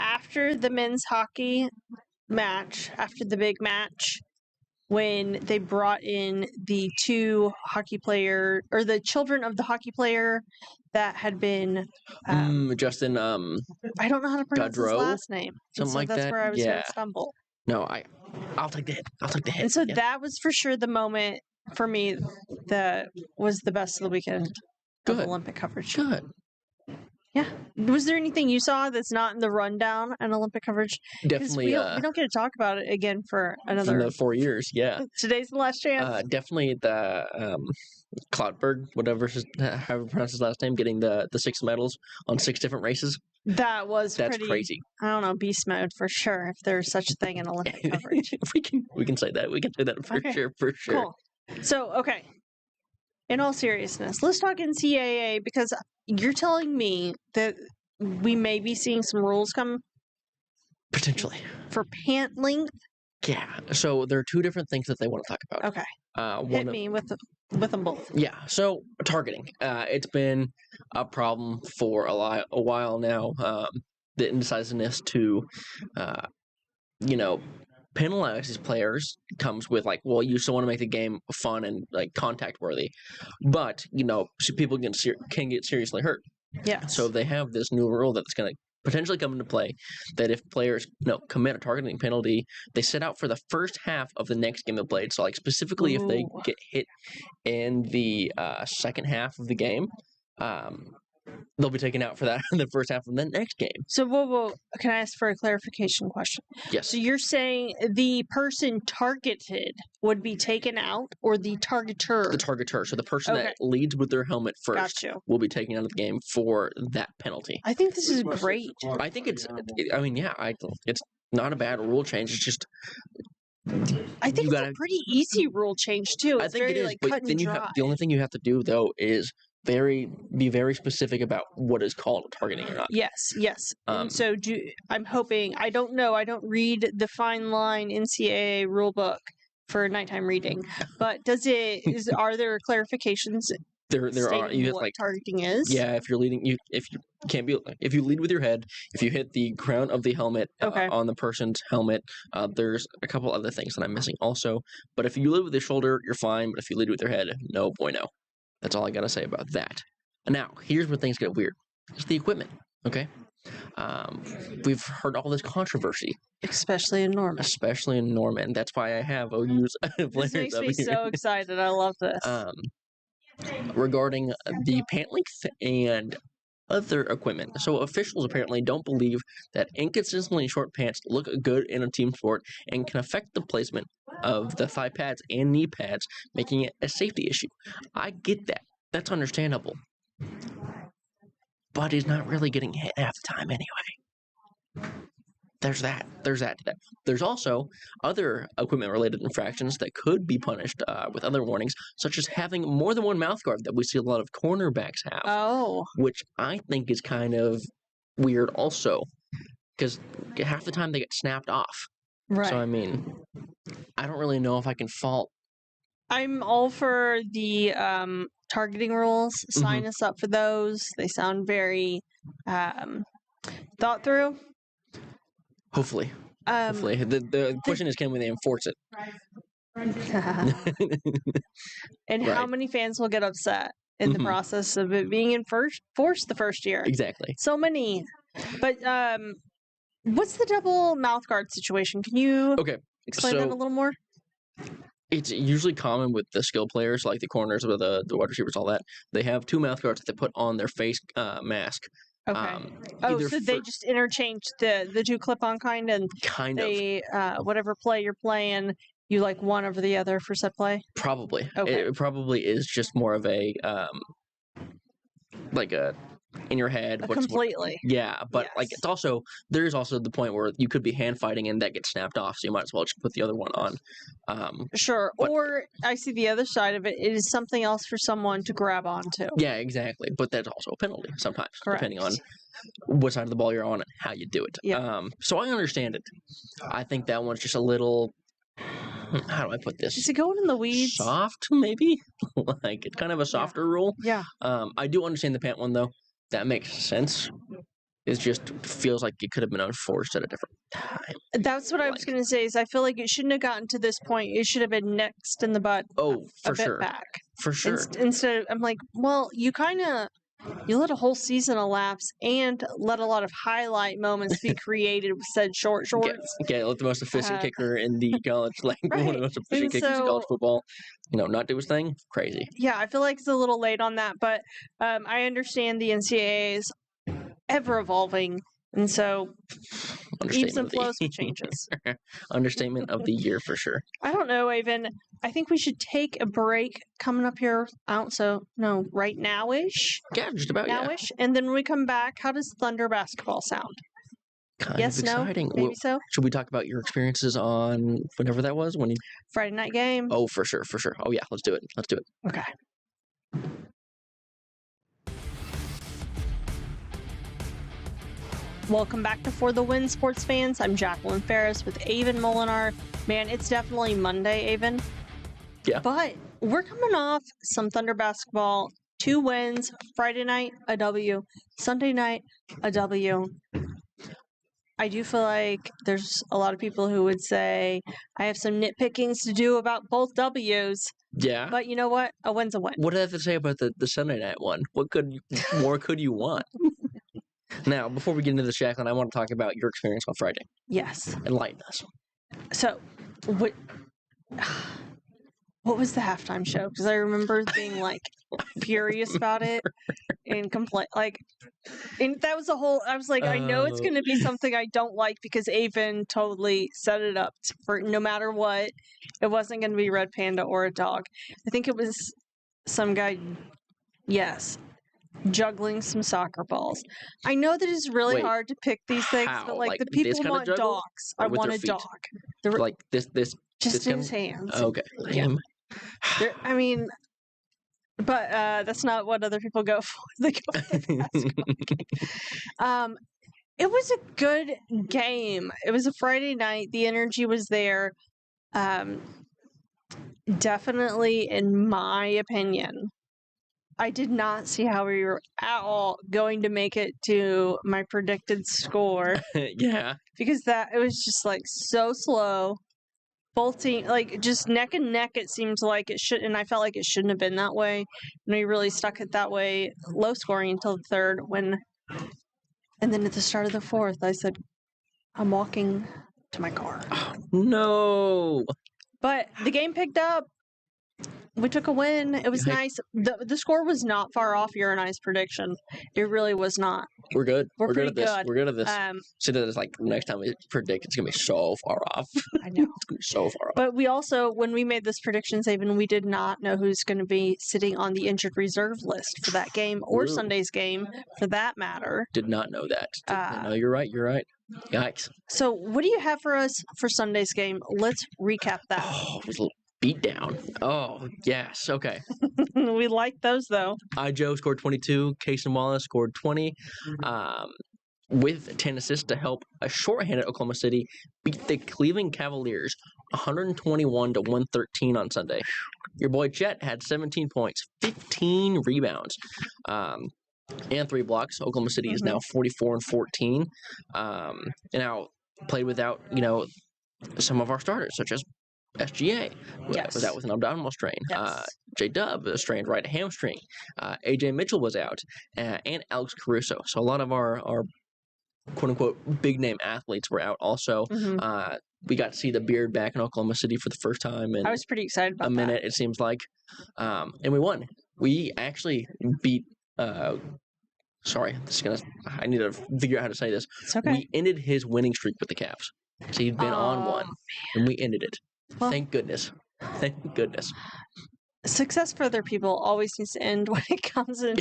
after the men's hockey match, after the big match, when they brought in the two hockey player or the children of the hockey player that had been Justin I don't know how to pronounce his Gaudreau? last name. Something like that's that? where I was going Yeah. to stumble. No, I'll take the hit. I'll take the hit. And so that was for sure the moment for me that was the best of the weekend of Olympic coverage. Good. Yeah. Was there anything you saw that's not in the rundown on Olympic coverage? Definitely. We don't get to talk about it again for another 4 years. Yeah. Today's the last chance. Definitely the Cloudberg, however you pronounce his last name, getting the 6 medals on 6 different races. That's pretty crazy. I don't know, beast mode for sure. If there's such a thing in Olympic coverage, we can say that. We can say that for sure. Cool. So okay. In all seriousness, let's talk NCAA because you're telling me that we may be seeing some rules come potentially for pant length. Yeah. So there are 2 different things that they want to talk about. Okay. Hit me with them both. Yeah. So targeting. It's been a problem for a while now. The indecisiveness to, penalize these players comes with you still want to make the game fun and contact worthy, but people can get seriously hurt. Yeah. So they have this new rule that's going to potentially come into play that if players commit a targeting penalty, they sit out for the first half of the next game they played. So if they get hit in the second half of the game, they'll be taken out for that in the first half of the next game. So, can I ask for a clarification question? Yes. So you're saying the person targeted would be taken out, or the targeter? The targeter. So the person that leads with their helmet first will be taken out of the game for that penalty. I think this is great. I think it's not a bad rule change. It's just I think it's a pretty easy rule change too. It's I think very, it is, but cut then and dry. the only thing you have to do though is be very specific about what is called targeting or not. Yes. And so I'm hoping, I don't know, I don't read the fine line NCAA rule book for nighthime reading, but are there clarifications? There are. You what targeting is. Yeah, if you're leading, if you lead with your head, if you hit the crown of the helmet on the person's helmet, there's a couple other things that I'm missing also. But if you lead with your shoulder, you're fine. But if you lead with your head, no bueno. That's all I gotta say about that. And now, here's where things get weird. It's the equipment. Okay, we've heard all this controversy, especially in Norman. That's why I have OU's players. This makes me so excited. I love this. Regarding the pant length and other equipment. So officials apparently don't believe that inconsistently short pants look good in a team sport and can affect the placement of the thigh pads and knee pads, making it a safety issue. I get that. That's understandable. But he's not really getting hit half the time anyway. There's that. There's also other equipment-related infractions that could be punished with other warnings, such as having more than one mouthguard that we see a lot of cornerbacks have. Oh. Which I think is kind of weird also, because half the time they get snapped off. Right. So, I mean, I don't really know if I can fault. I'm all for the targeting rules. Sign us up for those. They sound very thought through. Hopefully. The question is, can we enforce it? And how many fans will get upset in the process of it being enforced the first year? Exactly. So many. But what's the double mouthguard situation? Can you explain that a little more? It's usually common with the skill players, like the corners or the wide receivers, all that. They have 2 mouthguards that they put on their face mask. Okay. So they just interchange the 2 clip-on kind of. Whatever play you're playing, you like one over the other for set play? Probably. Okay. It probably is just more of a in your head. Completely. But it's also, there's also the point where you could be hand fighting and that gets snapped off, so you might as well just put the other one on. Sure. Or I see the other side of it. It is something else for someone to grab onto. Yeah, exactly. But that's also a penalty sometimes, Correct. depending on what side of the ball you're on and how you do it. Yep. So I understand it. I think that one's just a little, how do I put this? Is it going in the weeds? Soft, maybe? It's kind of a softer rule. Yeah. I do understand the pant one, though. That makes sense. it just feels like it could have been enforced at a different time. That's what I was going to say. Is I feel like it shouldn't have gotten to this point. It should have been next in the butt. Oh, for a bit sure. back. For sure. Instead of, I'm like, well, you let a whole season elapse and let a lot of highlight moments be created with said shorts. Let the most efficient kicker in the college, one of the most efficient kickers in college football, not do his thing. Crazy. Yeah, I feel like it's a little late on that, but I understand the NCAA is ever evolving, and so ebbs and flows with changes. Understatement of the year for sure. I don't know, Avon. I think we should take a break coming up here. Right now-ish. Yeah, just about now-ish. Yeah. And then when we come back, how does Thunder basketball sound? Kind of exciting. No? Maybe so. Should we talk about your experiences on whenever that was? Friday night game. Oh, for sure. Oh yeah, let's do it. Okay. Welcome back to For the Win, sports fans. I'm Jacqueline Ferris with Avon Molinar. Man, it's definitely Monday, Avon. Yeah. But we're coming off some Thunder basketball. 2 wins. Friday night, a W. Sunday night, a W. I do feel like there's a lot of people who would say I have some nitpickings to do about both W's. Yeah. But you know what? A win's a win. What do I have to say about the Sunday night one? What more could you want? Now, before we get into the Jacqueline, I want to talk about your experience on Friday. Yes. Enlighten us. So, what was the halftime show? Because I remember being furious about it and complain. And that was the whole. I was like, I know it's going to be something I don't like because Avon totally set it up for no matter what. It wasn't going to be Red Panda or a dog. I think it was some guy. Yes. Juggling some soccer balls. I know that it's really hard to pick these things, but the people want dogs. I want a dog. Like this just in his hands. Okay. Yeah. I mean, but that's not what other people go for. They go for it was a good game. It was a Friday night. The energy was there. Definitely, in my opinion, I did not see how we were at all going to make it to my predicted score. Yeah. Because it was just so slow. Both teams, just neck and neck, it seemed like it should, and I felt like it shouldn't have been that way. And we really stuck it that way, low scoring until the third, and then at the start of the fourth, I said, I'm walking to my car. Oh, no. But the game picked up. We took a win. It was nice. The score was not far off your and I's prediction. It really was not. We're good. We're good at this. Good. We're good at this. So that it's next time we predict, it's going to be so far off. I know. It's going to be so far off. But we also, when we made this prediction, Saban, we did not know who's going to be sitting on the injured reserve list for that game or Sunday's game, for that matter. Did not know that. No, you're right. Yikes. So what do you have for us for Sunday's game? Let's recap that. Oh, it was a beat down. Oh, yes. Okay. We like those, though. Joe scored 22. Cason Wallace scored 20. With 10 assists to help a shorthanded Oklahoma City beat the Cleveland Cavaliers 121-113 on Sunday. Your boy Chet had 17 points, 15 rebounds, and 3 blocks. Oklahoma City is now 44-14. And now played without, some of our starters, such as SGA was out with an abdominal strain. Yes. J-Dub strained right hamstring. AJ Mitchell was out, and Alex Caruso. So a lot of our quote-unquote big-name athletes were out also. We got to see the Beard back in Oklahoma City for the first time. And I was pretty excited about a minute, it seems like. And we won. We actually beat sorry, I need to figure out how to say this. It's okay. We ended his winning streak with the Cavs. So he'd been on one, and we ended it. Well, thank goodness. Success for other people always needs to end when it comes in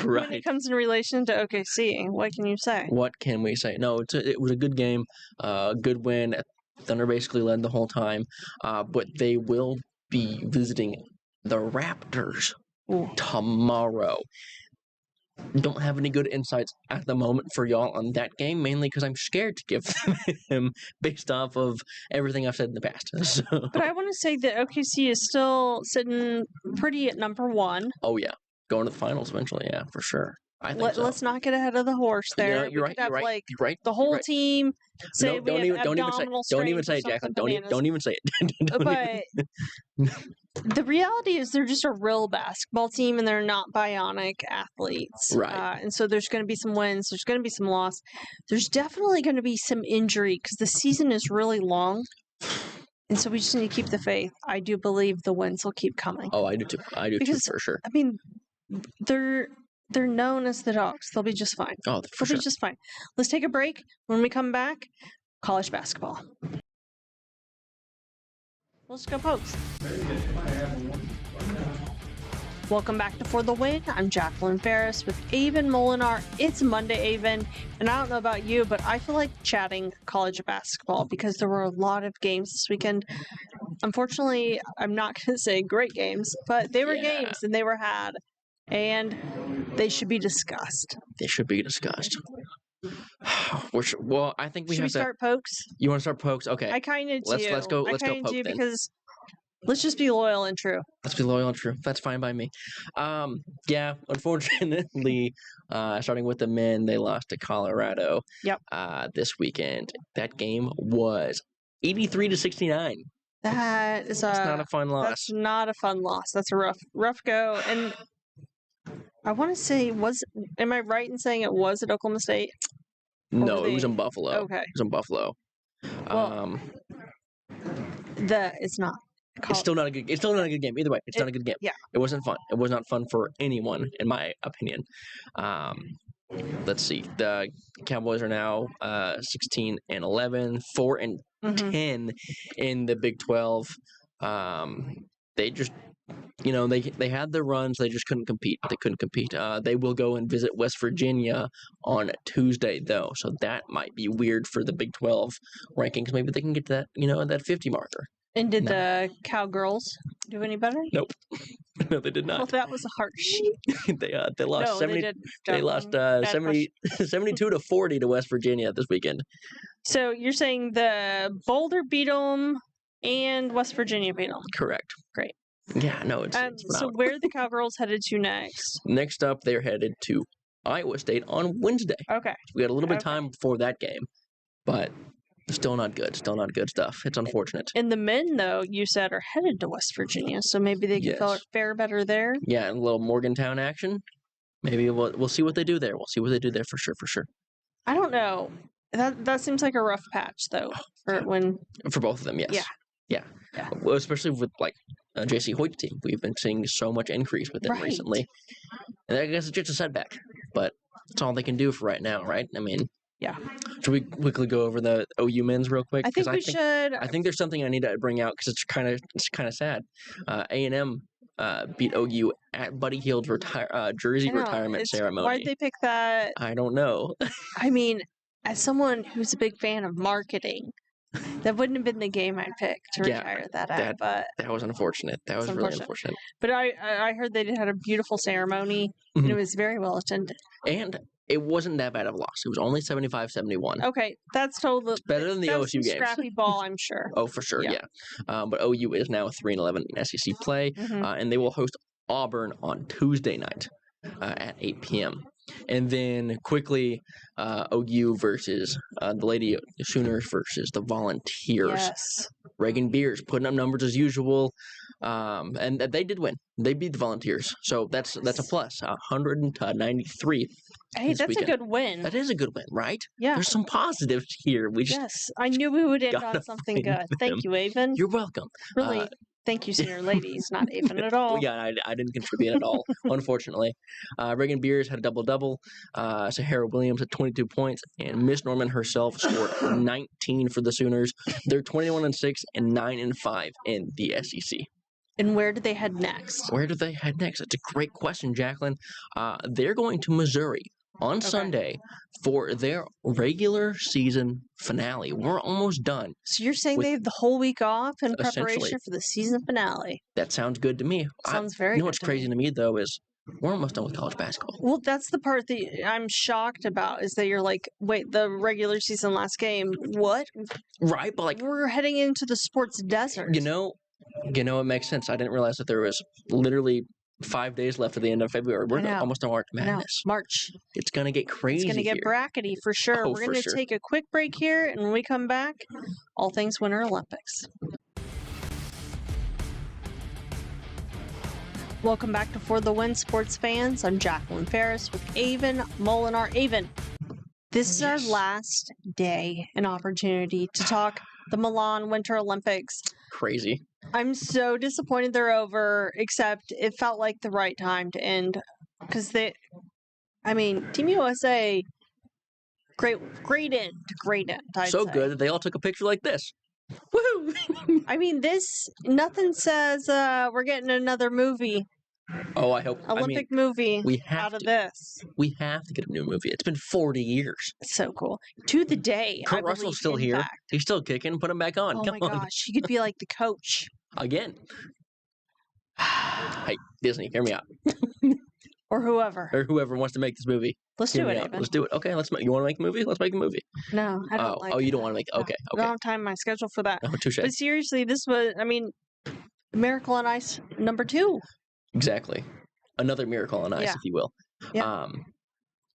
right. When it comes in relation to OKC. What can you say? What can we say? No, it was a good game, good win. Thunder basically led the whole time, but they will be visiting the Raptors tomorrow. Don't have any good insights at the moment for y'all on that game, mainly because I'm scared to give them based off of everything I've said in the past. So. But I want to say that OKC is still sitting pretty at number 1. Oh, yeah. Going to the finals eventually, yeah, for sure. I think so. Let's not get ahead of the horse there. You're right. You're right. You're right. The whole team say don't even say it, Jacqueline. Don't even say it. But the reality is they're just a real basketball team and they're not bionic athletes. Right. And so there's going to be some wins. There's going to be some loss. There's definitely going to be some injury because the season is really long. And so we just need to keep the faith. I do believe the wins will keep coming. Oh, I do too. I do too, for sure. I mean, they're known as the Dogs. They'll be just fine. Oh, for sure. They'll be just fine. Let's take a break. When we come back, college basketball. Let's go, Pokes. Welcome back to For the Win. I'm Jacqueline Ferris with Avon Molinar. It's Monday, Avon, and I don't know about you, but I feel like chatting college basketball because there were a lot of games this weekend. Unfortunately, I'm not going to say great games, but they were games and they were had, and they should be discussed. They should be discussed. Well, I think we should have we start Pokes? You want to start Pokes? Okay. I kind of do. Let's go Poke then. Because let's just be loyal and true. Let's be loyal and true. That's fine by me. Unfortunately, starting with the men, they lost to Colorado. Yep. This weekend. That game was 83-69. That's not a fun loss. That's not a fun loss. That's a rough go. And I want to say, am I right in saying it was at Oklahoma State? No, it was in Buffalo. Okay. It was in Buffalo. Well, it's not. It's still not a good game. Either way, it's not a good game. Yeah. It wasn't fun. It was not fun for anyone, in my opinion. Let's see. The Cowboys are now 16-11, 4-10 in the Big 12. They just, they had their runs. They just couldn't compete. They will go and visit West Virginia on Tuesday, though. So that might be weird for the Big 12 rankings. Maybe they can get to that, that 50 marker. And did the Cowgirls do any better? Nope. No, they did not. Well, that was a harsh sheet. They lost 70. They lost 72-40 to West Virginia this weekend. So you're saying the Boulder beat them and West Virginia beat them? Correct. Great. Yeah, no, it's so where are the Cowgirls headed to next? Next up, they're headed to Iowa State on Wednesday. Okay. We got a little bit of time before that game, but still not good. Still not good stuff. It's unfortunate. And the men, though, you said are headed to West Virginia, so maybe they can fare better there. Yeah, and a little Morgantown action. Maybe we'll see what they do there. We'll see what they do there for sure. I don't know. That seems like a rough patch, though, for both of them. Yes. Yeah. Well, especially with J.C. Hoyt's team, we've been seeing so much increase with them recently, and I guess it's just a setback, but that's all they can do for right now, right? I mean. Yeah. Should we quickly go over the OU men's real quick? I think we should. I think there's something I need to bring out because it's kind of sad. A&M beat OU at Buddy Hield's jersey retirement ceremony. Why'd they pick that? I don't know. I mean, as someone who's a big fan of marketing, that wouldn't have been the game I'd pick to retire that at. But that was unfortunate. That was really unfortunate. But I heard they had a beautiful ceremony, and it was very well attended. And it wasn't that bad of a loss. It was only 75-71. Okay, that's totally better than the OSU games. Scrappy ball, I'm sure. Oh, for sure, yeah. But OU is now 3-11 in SEC play, and they will host Auburn on Tuesday night at 8 p.m. And then quickly, OU versus the Lady Sooners versus the Volunteers. Yes. Reagan Beers putting up numbers as usual, and they did win. They beat the Volunteers, so that's a plus. 100-93. Hey, that's a good win. That is a good win, right? Yeah. There's some positives here. I knew we would end on something good. Thank you, Avon. You're welcome. Really. Thank you, senior ladies, not Avon at all. Well, yeah, I didn't contribute at all, unfortunately. Reagan Beers had a double-double. Sahara Williams had 22 points, and Miss Norman herself scored 19 for the Sooners. They're 21-6 and 9-5 in the SEC. And where do they head next? It's a great question, Jacqueline. They're going to Missouri on Sunday for their regular season finale. We're almost done. So you're saying they have the whole week off in preparation for the season finale? That sounds good to me. Sounds very good. You know what's crazy to me, though, is we're almost done with college basketball. Well, that's the part that I'm shocked about, is that you're like, wait, the regular season last game, what? Right, but we're heading into the sports desert. You know, it makes sense. I didn't realize that there was literally 5 days left at the end of February. We're almost to March Madness. March. It's going to get crazy. It's going to get brackety for sure. We're going to take a quick break here, and when we come back, all things Winter Olympics. Welcome back to For the Win, sports fans. I'm Jacqueline Ferris with Avon Molinar. Avon, this is our last day and opportunity to talk the Milan Winter Olympics. Crazy. I'm so disappointed they're over, except it felt like the right time to end because Team USA, great end. So good that they all took a picture like this. Woohoo! Nothing says we're getting another movie. Oh, I hope. Olympic movie out of this. We have to get a new movie. It's been 40 years. It's so cool. To the day. Kurt Russell's still here. Fact. He's still kicking. Put him back on. Oh, my gosh. He could be like the coach. Again. Hey, Disney, hear me out. Or whoever. Or whoever wants to make this movie. Let's do it, Avon. Let's do it. Okay, you want to make a movie? Let's make a movie. No, I don't like it. Oh, you don't want to make it? Okay. I don't have time in my schedule for that. No, touche. But seriously, this was, Miracle on Ice #2. Exactly. Another Miracle on Ice, if you will. Yeah.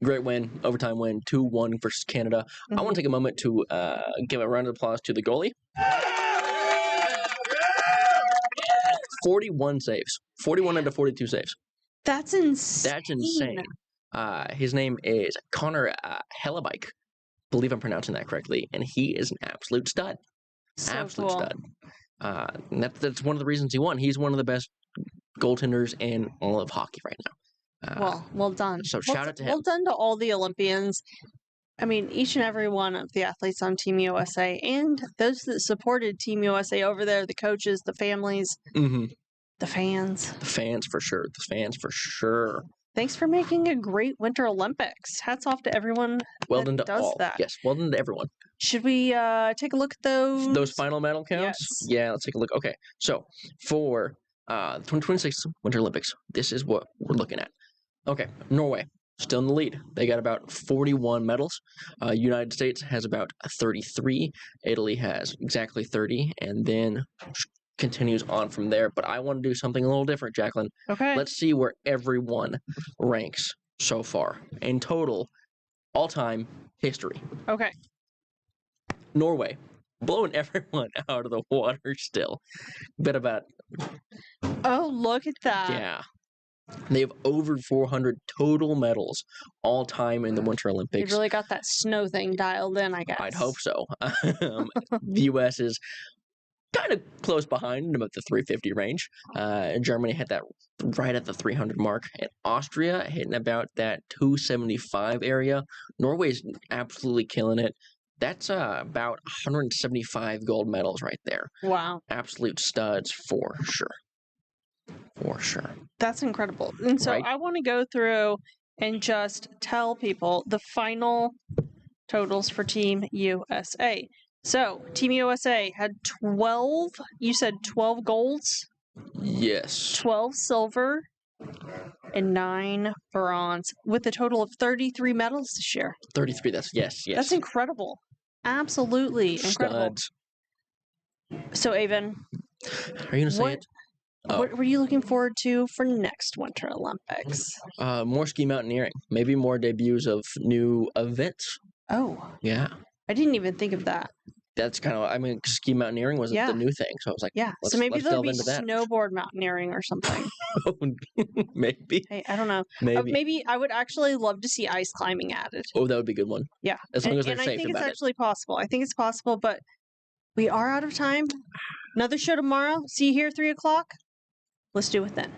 Great win, overtime win, 2-1 versus Canada. I want to take a moment to give a round of applause to the goalie. 41 saves. 41 out of 42 saves. That's insane. That's insane. His name is Connor Hellebuyck. Believe I'm pronouncing that correctly. And he is an absolute stud. Absolute stud. That's one of the reasons he won. He's one of the best goaltenders in all of hockey right now. Well done. So shout out to him. Well done to all the Olympians. Each and every one of the athletes on Team USA and those that supported Team USA over there, the coaches, the families, the fans. The fans for sure. Thanks for making a great Winter Olympics. Hats off to everyone that does that. Yes, well done to everyone. Should we take a look at those? Those final medal counts? Yes. Yeah, let's take a look. Okay, so for the 2026 Winter Olympics, this is what we're looking at. Okay, Norway, still in the lead. They got about 41 medals. United States has about 33. Italy has exactly 30, and then continues on from there. But I want to do something a little different, Jacqueline. Okay. Let's see where everyone ranks so far. In total, all-time history. Okay. Norway, blowing everyone out of the water still. Bit about... Oh, look at that. Yeah. They have over 400 total medals all time in the Winter Olympics. They really got that snow thing dialed in, I guess. I'd hope so. The U.S. is kind of close behind, about the 350 range. Germany hit that right at the 300 mark. And Austria hitting about that 275 area. Norway's absolutely killing it. That's about 175 gold medals right there. Wow. Absolute studs for sure. For sure. That's incredible. And so I want to go through and just tell people the final totals for Team USA. So, Team USA had 12, you said 12 golds? Yes. 12 silver and 9 bronze with a total of 33 medals this year. 33, yes. That's incredible. Absolutely incredible. Studs. So, Avon, are you going to say it? What were you looking forward to for next Winter Olympics? More ski mountaineering. Maybe more debuts of new events. Oh. Yeah. I didn't even think of that. That's kind of, ski mountaineering was the new thing. So I was like, so maybe there'll be snowboard mountaineering or something. Maybe. Hey, I don't know. Maybe I would actually love to see ice climbing added. Oh, that would be a good one. Yeah. As long as they're safe about it. I think it's actually possible. I think it's possible, but we are out of time. Another show tomorrow. See you here at 3 o'clock. Let's do it then.